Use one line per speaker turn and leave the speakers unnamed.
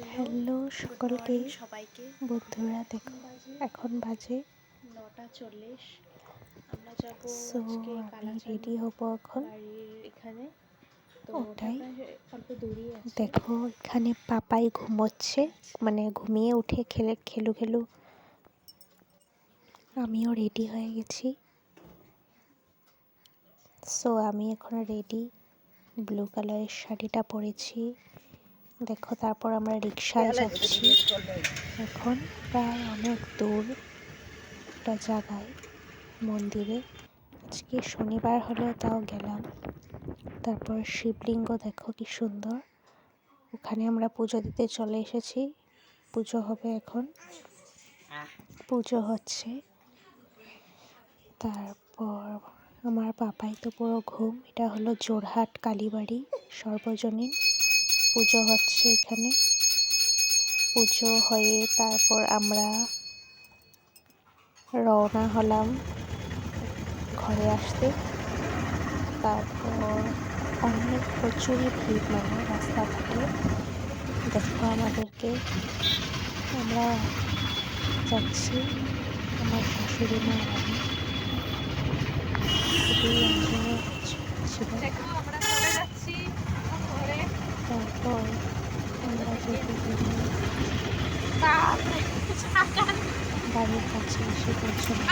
Hello সকলকে
সবাইকে।
বন্ধুরা, দেখো এখন বাজে
9:40। আমরা যাব
সো
আজকে
আমি
কালাচান
রেডি হব এখন।
বাড়ির এখানে, তো
ওটাই
অল্প দূরেই আছে।
দেখো, এখানে পাপাই ঘুমোচ্ছে, মানে ঘুমিয়ে উঠে খেলু আমিও রেডি হয়ে গেছি। সো আমি এখন রেডি, ব্লু কালারের শাড়িটা পরেছি। দেখো, তারপর আমরা রিক্সায় যাচ্ছি। এখন প্রায় অনেক দূর একটা জায়গায়, মন্দিরে। আজকে শনিবার হলেও তাও গেলাম। তারপর শিবলিঙ্গ দেখো কি সুন্দর, ওখানে আমরা পুজো দিতে চলে এসেছি। পুজো হবে এখন, পুজো হচ্ছে। তারপর আমার পাপাই তো পুরো ঘুম। এটা হলো জোরহাট কালীবাড়ি সর্বজনীন, পুজো হচ্ছে এখানে। পুজো হয়ে তারপর আমরা রওনা হলাম ঘরে আসতে। তারপর প্রচুরই ভিড়, মানে রাস্তাঘাটে। দেখো আমাদেরকে, আমরা যাচ্ছি, আমার শাশুড়ি মা আর আমি। খুবই এনজয় ছিল। তারপর আমরা যেতে বাড়ির কাছে এসে পৌঁছলাম।